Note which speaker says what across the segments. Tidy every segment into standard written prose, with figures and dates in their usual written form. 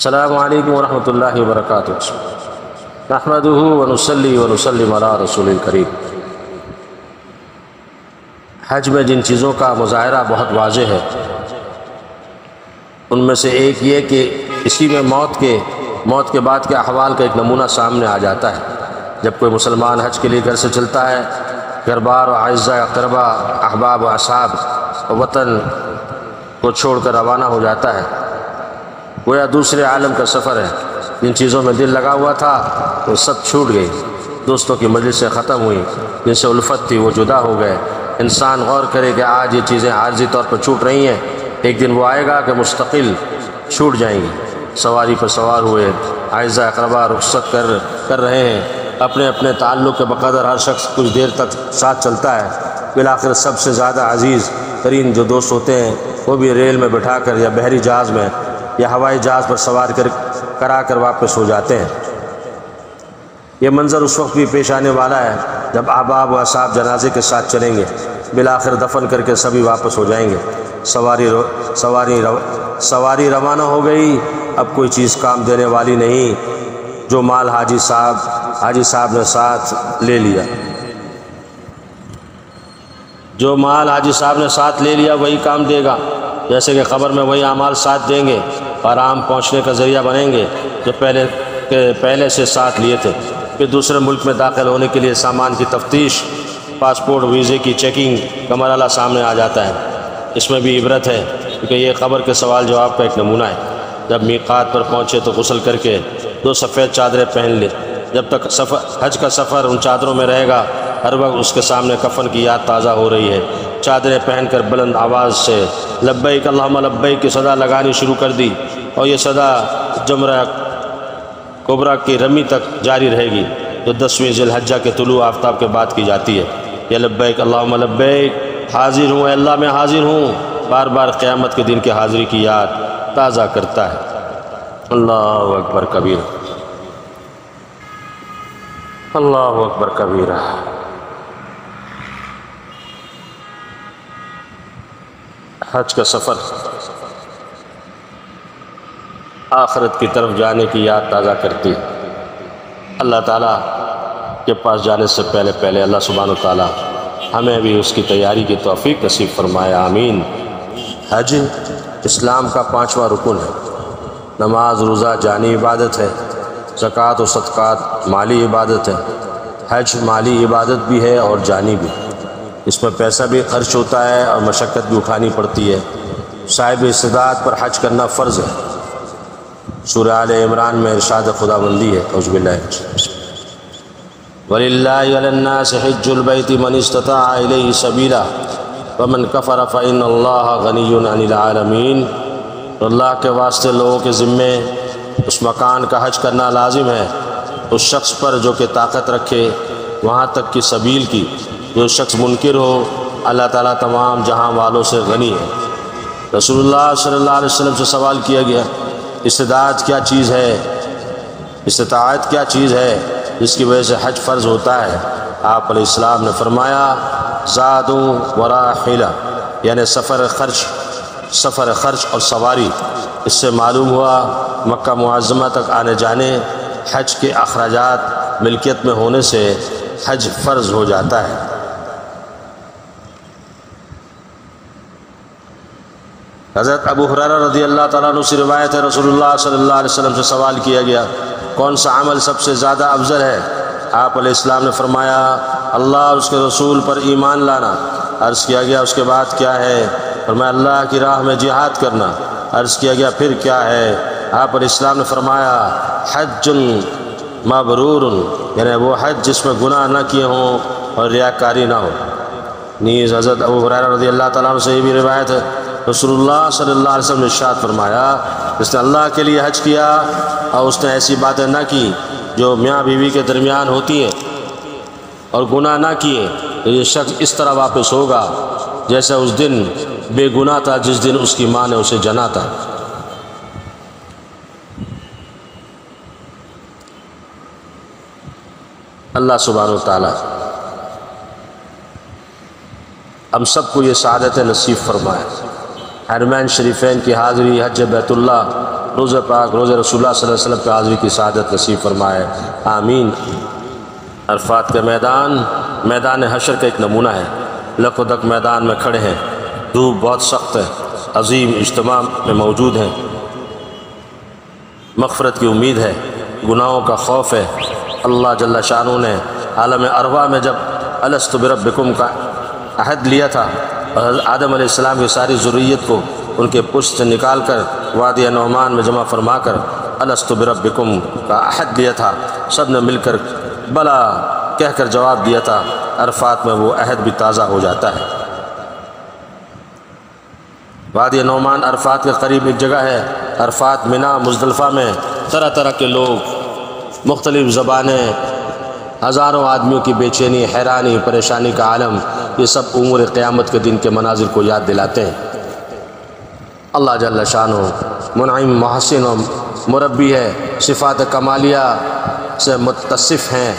Speaker 1: السلام علیکم ورحمۃ اللہ وبرکاتہ۔ نحمدہ ونصلی ونسلم علی رسول الکریم۔ حج میں جن چیزوں کا مظاہرہ بہت واضح ہے ان میں سے ایک یہ کہ اسی میں موت کے بعد کے احوال کا ایک نمونہ سامنے آ جاتا ہے۔ جب کوئی مسلمان حج کے لیے گھر سے چلتا ہے، گھر بار و اعزاء اقربا، احباب و اصحاب و وطن کو چھوڑ کر روانہ ہو جاتا ہے، گویا دوسرے عالم کا سفر ہے۔ جن چیزوں میں دل لگا ہوا تھا وہ سب چھوٹ گئی، دوستوں کی مجلسیں ختم ہوئیں، جن سے الفت تھی وہ جدا ہو گئے۔ انسان غور کرے کہ آج یہ چیزیں عارضی طور پر چھوٹ رہی ہیں، ایک دن وہ آئے گا کہ مستقل چھوٹ جائیں گی۔ سواری پر سوار ہوئے اعزاء اقربا رخصت کر رہے ہیں، اپنے اپنے تعلق کے بقدر ہر شخص کچھ دیر تک ساتھ چلتا ہے، بالآخر سب سے زیادہ عزیز ترین جو دوست ہوتے ہیں وہ بھی ریل میں بٹھا کر یا بحری جہاز میں یا ہوائی جہاز پر سوار کرا کر واپس ہو جاتے ہیں۔ یہ منظر اس وقت بھی پیش آنے والا ہے جب احباب و اصحاب جنازے کے ساتھ چلیں گے، بالآخر دفن کر کے سبھی واپس ہو جائیں گے۔ سواری روانہ ہو گئی، اب کوئی چیز کام دینے والی نہیں۔ جو مال حاجی صاحب نے ساتھ لے لیا، جو مال حاجی صاحب نے ساتھ لے لیا وہی کام دے گا، جیسے کہ قبر میں وہی اعمال ساتھ دیں گے، آرام پہنچنے کا ذریعہ بنیں گے جو پہلے سے ساتھ لیے تھے۔ پھر دوسرے ملک میں داخل ہونے کے لیے سامان کی تفتیش، پاسپورٹ ویزے کی چیکنگ کا مرحلہ سامنے آ جاتا ہے۔ اس میں بھی عبرت ہے کیونکہ یہ قبر کے سوال جواب کا ایک نمونہ ہے۔ جب میقات پر پہنچے تو غسل کر کے 2 سفید چادریں پہن لے۔ جب تک حج کا سفر ان چادروں میں رہے گا، ہر وقت اس کے سامنے کفن کی یاد تازہ ہو رہی ہے۔ چادریں پہن کر بلند آواز سے لبیک اللہم لبیک کی صدا لگانی شروع کر دی، اور یہ صدا جمرہ کبریٰ کی رمی تک جاری رہے گی جو 10ویں ذی الحجہ کے طلوع آفتاب کے بعد کی جاتی ہے۔ یہ لبیک اللہم لبیک، حاضر ہوں اے اللہ میں حاضر ہوں، بار بار قیامت کے دن کی حاضری کی یاد تازہ کرتا ہے۔ اللہ اکبر کبیرہ، اللہ اکبر کبیرہ۔ حج کا سفر آخرت کی طرف جانے کی یاد تازہ کرتی ہے۔ اللہ تعالیٰ کے پاس جانے سے پہلے اللہ سبحانہ و تعالیٰ ہمیں بھی اس کی تیاری کی توفیق نصیب فرمائے، آمین۔ حج اسلام کا 5واں رکن ہے۔ نماز روزہ جانی عبادت ہے، زکوٰۃ و صدقات مالی عبادت ہے۔ حج مالی عبادت بھی ہے اور جانی بھی۔ اس میں پیسہ بھی خرچ ہوتا ہے اور مشقت بھی اٹھانی پڑتی ہے۔ صاحب استطاعت پر حج کرنا فرض ہے۔ سورہ آل عمران میں ارشاد خداوندی ہے، اعوذ باللہ وَلِلَّهِ عَلَى النَّاسِ حِجُّ الْبَيْتِ مَنِ اسْتَطَاعَ إِلَيْهِ سَبِيلًا وَمَنْ كَفَرَ فَإِنَّ اللَّهَ غَنِيٌّ عَنِ الْعَالَمِينَ۔ اللہ کے واسطے لوگوں کے ذمے اس مکان کا حج کرنا لازم ہے، اس شخص پر جو کہ طاقت رکھے وہاں تک کی سبیل کی۔ جو شخص منکر ہو، اللہ تعالیٰ تمام جہاں والوں سے غنی ہے۔ رسول اللہ صلی اللہ علیہ وسلم سے سوال کیا گیا، استطاعت کیا چیز ہے؟ استطاعت کیا چیز ہے جس کی وجہ سے حج فرض ہوتا ہے؟ آپ علیہ السلام نے فرمایا، زاد و راحلہ، یعنی سفر خرچ اور سواری۔ اس سے معلوم ہوا مکہ معظمہ تک آنے جانے حج کے اخراجات ملکیت میں ہونے سے حج فرض ہو جاتا ہے۔ حضرت ابو ہریرہ رضی اللہ تعالیٰ عنہ سے روایت ہے، رسول اللہ صلی اللہ علیہ وسلم سے سوال کیا گیا، کون سا عمل سب سے زیادہ افضل ہے؟ آپ علیہ السلام نے فرمایا، اللہ اور اس کے رسول پر ایمان لانا۔ عرض کیا گیا اس کے بعد کیا ہے؟ فرمایا اللہ کی راہ میں جہاد کرنا۔ عرض کیا گیا پھر کیا ہے؟ آپ علیہ السلام نے فرمایا حج مبرور، یعنی وہ حج جس میں گناہ نہ کیے ہوں اور ریاکاری نہ ہو۔ نیز حضرت ابو ہریرہ رضی اللہ تعالیٰ عنہ سے یہ بھی روایت ہے، رسول اللہ صلی اللہ علیہ وسلم نے ارشاد فرمایا، جس نے اللہ کے لیے حج کیا اور اس نے ایسی باتیں نہ کی جو میاں بیوی کے درمیان ہوتی ہیں اور گناہ نہ کیے، تو یہ شخص اس طرح واپس ہوگا جیسا اس دن بے گناہ تھا جس دن اس کی ماں نے اسے جنا تھا۔ اللہ سبحانہ وتعالی ہم سب کو یہ سعادت نصیب فرمائے۔ حرمین شریفین کی حاضری، حج بیت اللہ روزہ پاک روزہ رسول اللہ صلی اللہ علیہ وسلم پہ حاضری کی سعادت نصیب فرمائے، آمین۔ عرفات کا میدان حشر کا ایک نمونہ ہے۔ لک و دک میدان میں کھڑے ہیں، دھوپ بہت سخت ہے، عظیم اجتماع میں موجود ہیں، مغفرت کی امید ہے، گناہوں کا خوف ہے۔ اللہ جل شانہ نے عالم ارواح میں جب الست بربکم کا عہد لیا تھا اور حضرت آدم علیہ السلام کی ساری ذریت کو ان کے پشت سے نکال کر وادی نعمان میں جمع فرما کر الست بربکم کا عہد لیا تھا، سب نے مل کر بلا کہہ کر جواب دیا تھا۔ عرفات میں وہ عہد بھی تازہ ہو جاتا ہے۔ وادی نعمان عرفات کے قریب ایک جگہ ہے۔ عرفات، منا، مزدلفہ میں طرح طرح کے لوگ، مختلف زبانیں، ہزاروں آدمیوں کی بے چینی، حیرانی، پریشانی کا عالم، یہ سب امور قیامت کے دن کے مناظر کو یاد دلاتے ہیں۔ اللہ جل شانہ منعم، محسن و مربی ہے، صفات کمالیہ سے متصف ہیں۔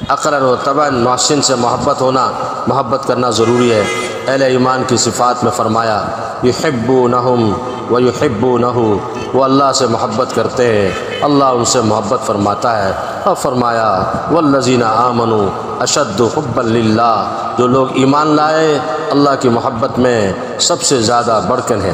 Speaker 1: عقلاً و طبعاً محسن سے محبت کرنا ضروری ہے۔ اہل ایمان کی صفات میں فرمایا یحبونہم ویحبونہ، وہ اللہ سے محبت کرتے ہیں، اللہ ان سے محبت فرماتا ہے۔ اور فرمایا والذین آمنوا اشد حبا للہ، جو لوگ ایمان لائے اللہ کی محبت میں سب سے زیادہ بڑھ کر ہیں۔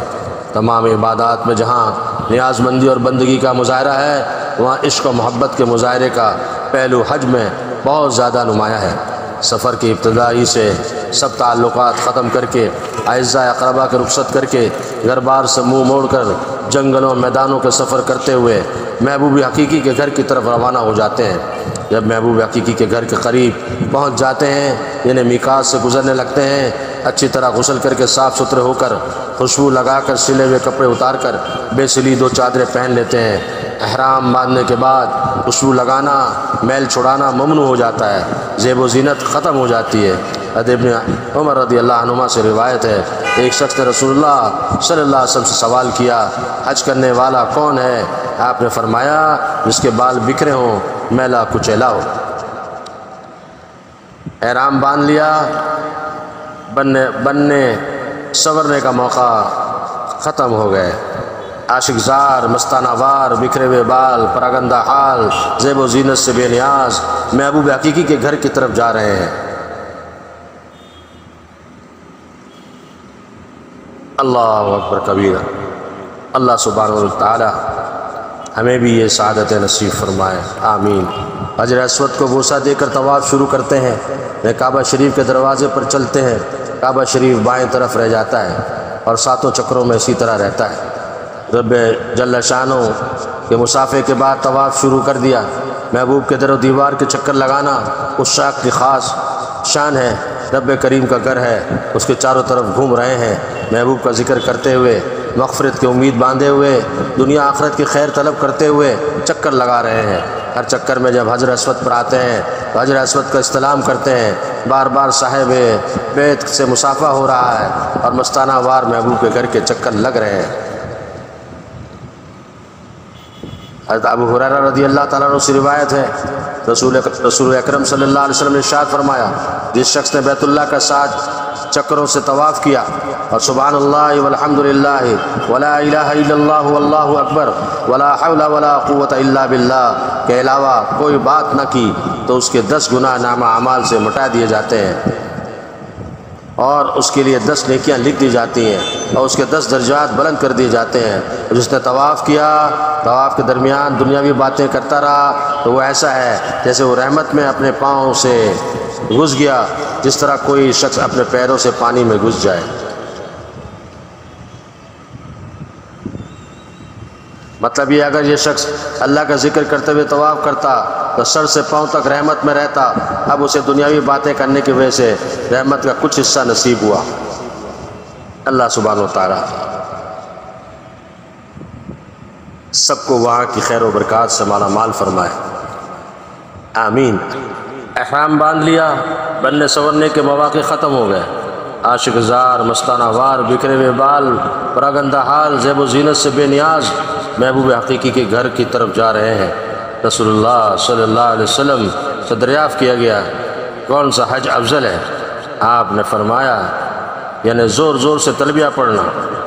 Speaker 1: تمام عبادات میں جہاں نیاز مندی اور بندگی کا مظاہرہ ہے، وہاں عشق و محبت کے مظاہرے کا پہلو حج میں بہت زیادہ نمایاں ہے۔ سفر کی ابتدائی سے سب تعلقات ختم کر کے، اعزاء اقربا کے رخصت کر کے، گھر بار سے منہ موڑ کر جنگلوں میدانوں کے سفر کرتے ہوئے محبوب حقیقی کے گھر کی طرف روانہ ہو جاتے ہیں۔ جب محبوب حقیقی کے گھر کے قریب پہنچ جاتے ہیں، یعنی میقات سے گزرنے لگتے ہیں، اچھی طرح غسل کر کے صاف ستھرے ہو کر، خوشبو لگا کر، سلے ہوئے کپڑے اتار کر بے سلی 2 چادریں پہن لیتے ہیں۔ احرام باندھنے کے بعد خوشبو لگانا، میل چھڑانا ممنوع ہو جاتا ہے، زیب و زینت ختم ہو جاتی ہے۔ حضرت ابن عمر رضی اللہ عنہما سے روایت ہے، ایک شخص نے رسول اللہ صلی اللہ علیہ وسلم سے سوال کیا حج کرنے والا کون ہے؟ آپ نے فرمایا جس کے بال بکھرے ہوں، میلا کچیلا ہو۔ احرام باندھ لیا، بننے سنورنے کا موقع ختم ہو گئے۔ عاشق زار، مستانہ وار، بکھرے ہوئے بال، پراگندہ حال، زیب و زینت سے بے نیاز محبوب حقیقی کے گھر کی طرف جا رہے ہیں۔ اللہ اکبر کبیرہ۔ اللہ سبحانہ و تعالی ہمیں بھی یہ سعادت نصیب فرمائے، آمین۔ حجر اسود کو بوسہ دے کر طواف شروع کرتے ہیں، کعبہ شریف کے دروازے پر چلتے ہیں، کعبہ شریف بائیں طرف رہ جاتا ہے اور 7 چکروں میں اسی طرح رہتا ہے۔ رب جل شانہ کے مصافحے کے بعد طواف شروع کر دیا۔ محبوب کے در و دیوار کے چکر لگانا اس شاخ کی خاص شان ہے۔ رب کریم کا گھر ہے، اس کے چاروں طرف گھوم رہے ہیں، محبوب کا ذکر کرتے ہوئے، مغفرت کی امید باندھے ہوئے، دنیا آخرت کی خیر طلب کرتے ہوئے چکر لگا رہے ہیں۔ ہر چکر میں جب حجر اسود پر آتے ہیں تو حجر اسود کا استلام کرتے ہیں، بار بار صاحب بیت سے مصافحہ ہو رہا ہے اور مستانہ وار محبوب کے گھر کے چکر لگ رہے ہیں۔ حضرت ابو ہریرہ رضی اللہ تعالیٰ عنہ سے روایت ہے، رسول اکرم صلی اللہ علیہ وسلم نے ارشاد فرمایا، جس شخص نے بیت اللہ کا 7 چکروں سے طواف کیا اور سبحان اللہ والحمد للہ ولا الہ الا اللہ واللہ اکبر ولا حول ولا قوت الا باللہ کے علاوہ کوئی بات نہ کی تو اس کے 10 گناہ نامہ اعمال سے مٹا دیے جاتے ہیں اور اس کے لیے 10 نیکیاں لکھ دی جاتی ہیں اور اس کے 10 درجات بلند کر دیے جاتے ہیں۔ جس نے طواف کیا، طواف کے درمیان دنیاوی باتیں کرتا رہا تو وہ ایسا ہے جیسے وہ رحمت میں اپنے پاؤں سے گھس گیا، جس طرح کوئی شخص اپنے پیروں سے پانی میں گھس جائے۔ مطلب یہ اگر یہ شخص اللہ کا ذکر کرتے ہوئے طواف کرتا تو سر سے پاؤں تک رحمت میں رہتا، اب اسے دنیاوی باتیں کرنے کی وجہ سے رحمت کا کچھ حصہ نصیب ہوا۔ اللہ سبحانہ و تعالی سب کو وہاں کی خیر و برکات سے مالا مال فرمائے، آمین۔ احرام باندھ لیا، بننے سنورنے کے مواقع ختم ہو گئے، عاشق زار، مستانہ وار، بکھرے ہوئے بال، پراگندہ حال، زیب و زینت سے بے نیاز محبوب حقیقی کے گھر کی طرف جا رہے ہیں۔ رسول اللہ صلی اللہ علیہ وسلم سے دریافت کیا گیا کون سا حج افضل ہے؟ آپ نے فرمایا یعنی زور زور سے تلبیہ پڑھنا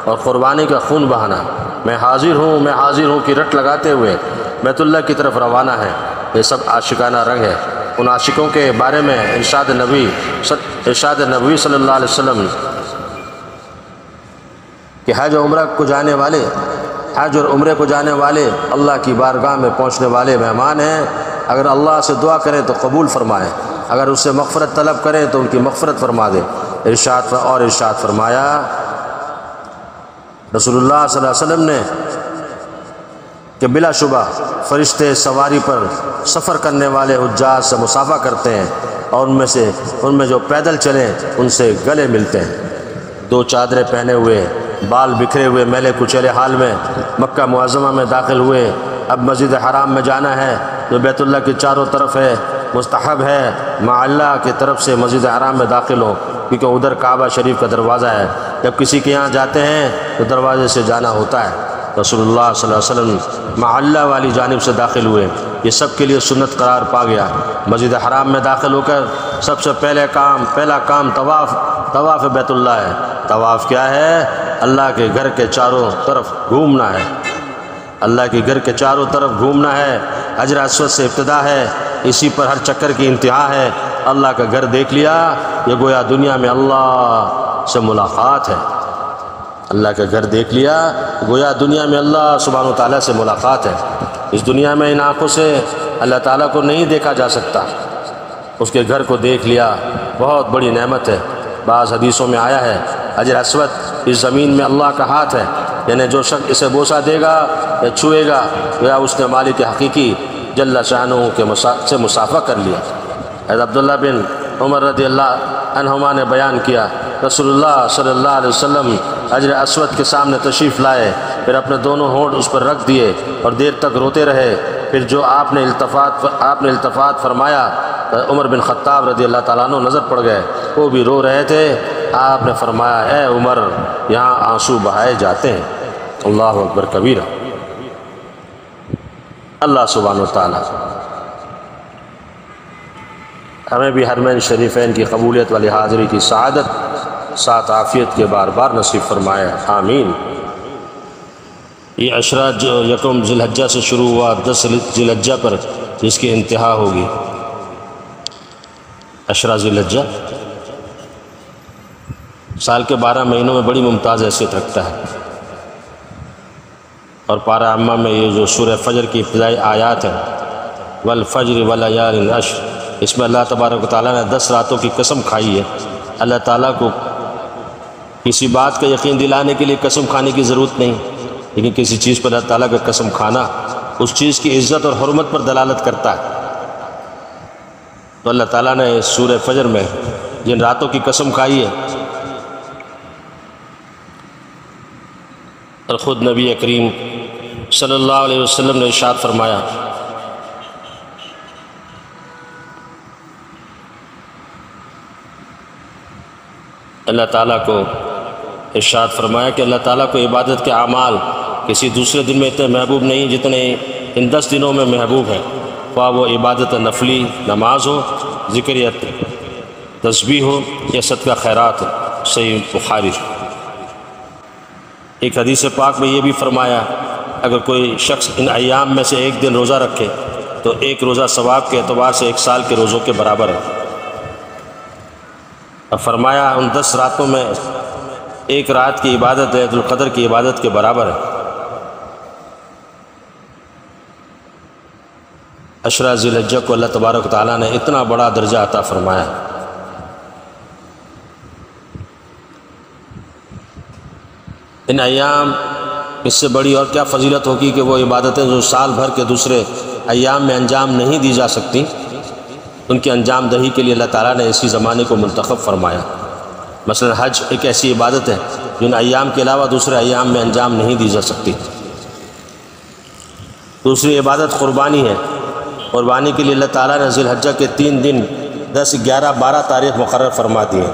Speaker 1: اور قربانی کا خون بہانا۔ میں حاضر ہوں کی رٹ لگاتے ہوئے بیت اللہ کی طرف روانہ ہیں۔ یہ سب عاشقانہ رنگ ہے۔ ان عاشقوں کے بارے میں ارشاد نبی صلی اللہ علیہ وسلم کہ حج اور عمرہ کو جانے والے حج اور عمرے کو جانے والے اللہ کی بارگاہ میں پہنچنے والے مہمان ہیں۔ اگر اللہ سے دعا کریں تو قبول فرمائیں، اگر اس سے مغفرت طلب کریں تو ان کی مغفرت فرما دے۔ ارشاد فرمایا رسول اللہ صلی اللہ علیہ وسلم نے کہ بلا شبہ فرشتے سواری پر سفر کرنے والے حجاج سے مصافحہ کرتے ہیں، اور ان میں جو پیدل چلیں ان سے گلے ملتے ہیں۔ دو چادریں پہنے ہوئے، بال بکھرے ہوئے، میلے کچیلے حال میں مکہ معظمہ میں داخل ہوئے۔ اب مسجد حرام میں جانا ہے جو بیت اللہ کے چاروں طرف ہے، مستحب ہے مع اللہ کی طرف سے مسجد حرام میں داخل ہو، کیونکہ ادھر کعبہ شریف کا دروازہ ہے۔ جب کسی کے یہاں جاتے ہیں تو دروازے سے جانا ہوتا ہے۔ رسول اللہ صلی اللہ علیہ وسلم مع اللہ والی جانب سے داخل ہوئے، یہ سب کے لیے سنت قرار پا گیا۔ مسجد حرام میں داخل ہو کر سب سے پہلا کام طواف بیت اللہ ہے۔ طواف کیا ہے؟ اللہ کے گھر کے چاروں طرف گھومنا ہے، اللہ کے گھر کے چاروں طرف گھومنا ہے۔ حجر اسود سے ابتدا ہے، اسی پر ہر چکر کی انتہا ہے۔ اللہ کا گھر دیکھ لیا، یہ گویا دنیا میں اللہ سے ملاقات ہے۔ اللہ کا گھر دیکھ لیا، گویا دنیا میں اللہ سبحانہ وتعالیٰ سے ملاقات ہے۔ اس دنیا میں ان آنکھوں سے اللہ تعالیٰ کو نہیں دیکھا جا سکتا، اس کے گھر کو دیکھ لیا، بہت بڑی نعمت ہے۔ بعض حدیثوں میں آیا ہے حجر اسود اس زمین میں اللہ کا ہاتھ ہے، یعنی جو شخص اسے بوسہ دے گا یا چھوئے گا گویا اس نے مالک حقیقی جل شانہ سے مصافحہ کر لیا۔ حضرت عبداللہ بن عمر رضی اللہ عنہما نے بیان کیا رسول اللہ صلی اللہ علیہ وسلم حجر اسود کے سامنے تشریف لائے، پھر اپنے دونوں ہونٹ اس پر رکھ دیے اور دیر تک روتے رہے۔ پھر جو آپ نے التفات فرمایا، عمر بن خطاب رضی اللہ تعالیٰ عنہ نظر پڑ گئے، وہ بھی رو رہے تھے۔ آپ نے فرمایا اے عمر، یہاں آنسو بہائے جاتے ہیں۔ اللہ اکبر کبیرہ۔ اللہ سبحانہ وتعالیٰ ہمیں بھی حرمین شریفین کی قبولیت والی حاضری کی سعادت ساتھ عافیت کے بار بار نصیب فرمائے، آمین۔ یہ عشرہ جو یکم ذی الحجہ سے شروع ہوا، 10 ذی الحجہ پر جس کی انتہا ہوگی۔ عشرہ ذی الحجہ سال کے 12 مہینوں میں بڑی ممتاز حیثیت رکھتا ہے، اور پارہ عامہ میں یہ جو سورہ فجر کی ابتدائی آیات ہیں، والفجر ولیال عشر، اس میں اللہ تبارک و تعالیٰ نے 10 راتوں کی قسم کھائی ہے۔ اللہ تعالیٰ کو کسی بات کا یقین دلانے کے لیے قسم کھانے کی ضرورت نہیں، لیکن کسی چیز پر اللہ تعالیٰ کا قسم کھانا اس چیز کی عزت اور حرمت پر دلالت کرتا ہے۔ تو اللہ تعالیٰ نے سورہ فجر میں جن راتوں کی قسم کھائی ہے، اور خود نبی کریم صلی اللہ علیہ وسلم نے ارشاد فرمایا اللہ تعالیٰ کو ارشاد فرمایا کہ اللہ تعالیٰ کو عبادت کے اعمال کسی دوسرے دن میں اتنے محبوب نہیں جتنے ان 10 دنوں میں محبوب ہیں، خواہ وہ عبادت نفلی نماز ہو، ذکر یا تسبیح ہو، یا صدقہ خیرات ہو۔ صحیح بخاری۔ ایک حدیث پاک میں یہ بھی فرمایا اگر کوئی شخص ان ایام میں سے ایک دن روزہ رکھے تو ایک روزہ ثواب کے اعتبار سے 1 سال کے روزوں کے برابر ہے۔ اب فرمایا ان 10 راتوں میں ایک رات کی عبادت لیلۃ القدر کی عبادت کے برابر ہے۔ عشرہ ذی الحجہ کو اللہ تبارک و تعالیٰ نے اتنا بڑا درجہ عطا فرمایا۔ ان ایام اس سے بڑی اور کیا فضیلت ہوگی کہ وہ عبادتیں جو سال بھر کے دوسرے ایام میں انجام نہیں دی جا سکتی، ان کی انجام دہی کے لیے اللہ تعالیٰ نے اسی زمانے کو منتخب فرمایا۔ مثلا حج ایک ایسی عبادت ہے جو ان ایام کے علاوہ دوسرے ایام میں انجام نہیں دی جا سکتی۔ دوسری عبادت قربانی ہے۔ قربانی کے لیے اللہ تعالیٰ نے ذی الحجہ کے 3 دن 10، 11، 12 تاریخ مقرر فرما دی ہیں۔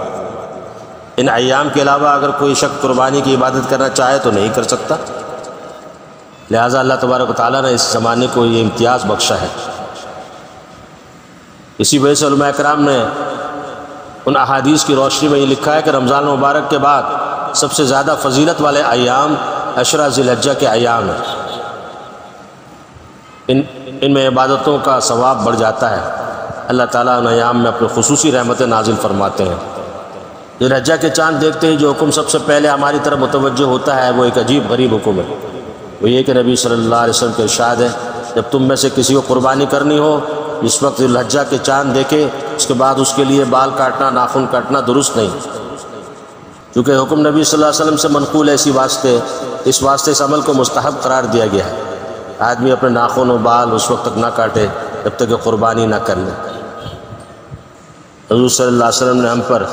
Speaker 1: ان ایام کے علاوہ اگر کوئی شخص قربانی کی عبادت کرنا چاہے تو نہیں کر سکتا، لہٰذا اللہ تبارک و تعالیٰ نے اس زمانے کو یہ امتیاز بخشا ہے۔ اسی وجہ سے علماء کرام نے ان احادیث کی روشنی میں یہ لکھا ہے کہ رمضان مبارک کے بعد سب سے زیادہ فضیلت والے ایام عشرہ ذی الحجہ کے ایام ہیں، ان میں عبادتوں کا ثواب بڑھ جاتا ہے۔ اللہ تعالیٰ ان ایام میں اپنے خصوصی رحمتیں نازل فرماتے ہیں۔ ذی الحجہ کے چاند دیکھتے ہی جو حکم سب سے پہلے ہماری طرف متوجہ ہوتا ہے وہ ایک عجیب غریب حکم ہے، وہ یہ کہ نبی صلی اللہ علیہ وسلم کے ارشاد ہے جب تم میں سے کسی کو قربانی کرنی ہو، جس وقت ذی الحجہ کے چاند دیکھے اس کے بعد اس کے لیے بال کاٹنا، ناخن کاٹنا درست نہیں، کیونکہ حکم نبی صلی اللہ علیہ وسلم سے منقول ہے، اس واسطے اس عمل کو مستحب قرار دیا گیا ہے۔ آدمی اپنے ناخن و بال اس وقت تک نہ کاٹے جب تک کہ قربانی نہ کر لے۔ حضور صلی اللہ علیہ وسلم نے ہم پر،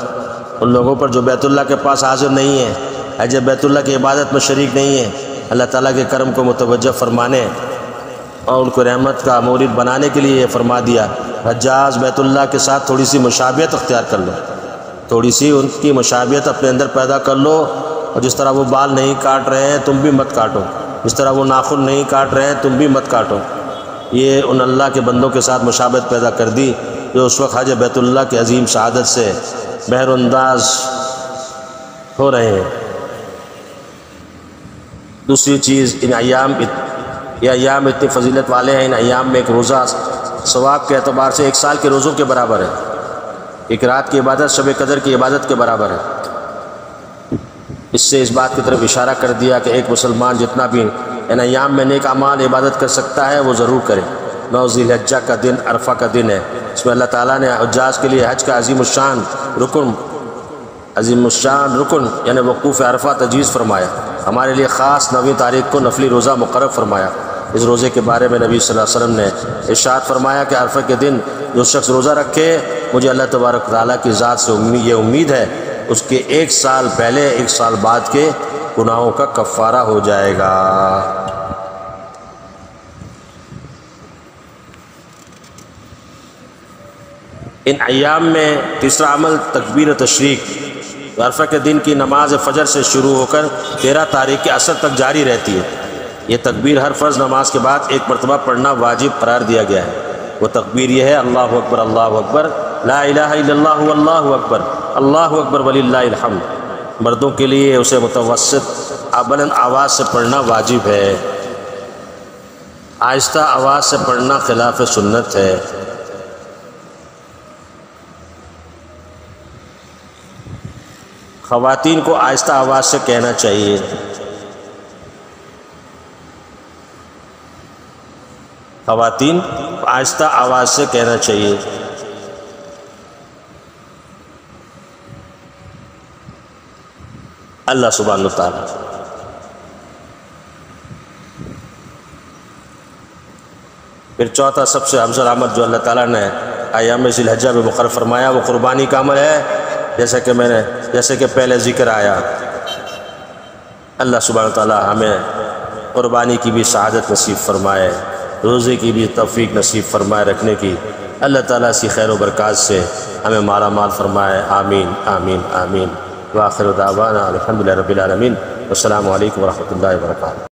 Speaker 1: ان لوگوں پر جو بیت اللہ کے پاس حاضر نہیں ہیں، حج بیت اللہ کی عبادت میں شریک نہیں ہیں، اللہ تعالیٰ کے کرم کو متوجہ فرمانے اور ان کو رحمت کا مورد بنانے کے لیے یہ فرما دیا، حجاج بیت اللہ کے ساتھ تھوڑی سی مشابہت اختیار کر لو، تھوڑی سی ان کی مشابہت اپنے اندر پیدا کر لو، اور جس طرح وہ بال نہیں کاٹ رہے ہیں تم بھی مت کاٹو، جس طرح وہ ناخن نہیں کاٹ رہے ہیں تم بھی مت کاٹو۔ یہ ان اللہ کے بندوں کے ساتھ مشابہت پیدا کر دی جو اس وقت حج بیت اللہ کے عظیم سعادت سے بہر انداز ہو رہے ہیں۔ دوسری چیز، یہ ایام اتنی فضیلت والے ہیں، ان ایام میں ایک روزہ ثواب کے اعتبار سے 1 سال کے روزوں کے برابر ہے، ایک رات کی عبادت شب قدر کی عبادت کے برابر ہے۔ اس سے اس بات کی طرف اشارہ کر دیا کہ ایک مسلمان جتنا بھی ان ایام میں نیک اعمال عبادت کر سکتا ہے وہ ضرور کرے۔ 9 ذی الحجہ کا دن عرفہ کا دن ہے، اس میں اللہ تعالیٰ نے حجاج کے لیے حج کا عظیم الشان رکن یعنی وقوف عرفہ تجویز فرمایا، ہمارے لیے خاص 9ویں تاریخ کو نفلی روزہ مقرر فرمایا۔ اس روزے کے بارے میں نبی صلی اللہ علیہ وسلم نے ارشاد فرمایا کہ عرفہ کے دن جو شخص روزہ رکھے، مجھے اللہ تبارک و تعالیٰ کی ذات سے یہ امید ہے اس کے 1 سال پہلے 1 سال بعد کے گناہوں کا کفارہ ہو جائے گا۔ ان ایام میں تیسرا عمل تکبیر تشریق، عرفہ کے دن کی نماز فجر سے شروع ہو کر 13 تاریخ کے عصر تک جاری رہتی ہے۔ یہ تکبیر ہر فرض نماز کے بعد 1 مرتبہ پڑھنا واجب قرار دیا گیا ہے۔ وہ تکبیر یہ ہے: اللہ اکبر اللہ اکبر، لا الہ الا اللہ واللہ اکبر، اللہ اکبر وللہ الحمد۔ مردوں کے لیے اسے متوسط بلند آواز سے پڑھنا واجب ہے، آہستہ آواز سے پڑھنا خلاف سنت ہے۔ خواتین کو آہستہ آواز سے کہنا چاہیے۔ خواتین آہستہ آواز سے کہنا چاہیے۔ اللہ سبحانہ وتعالی پھر چوتھا سب سے افضل عمل جو اللہ تعالیٰ نے ایام ذی الحجہ میں مقرر فرمایا وہ قربانی کا عمل ہے، جیسے کہ پہلے ذکر آیا۔ اللہ سبحانہ وتعالی ہمیں قربانی کی بھی سعادت نصیب فرمائے، روزے کی بھی توفیق نصیب فرمائے رکھنے کی۔ اللہ تعالیٰ اسی خیر و برکات سے ہمیں مالا مال فرمائے، آمین آمین آمین۔ وآخر دعوانا الحمدللہ رب العالمین، والسلام علیکم ورحمۃ اللہ وبرکاتہ۔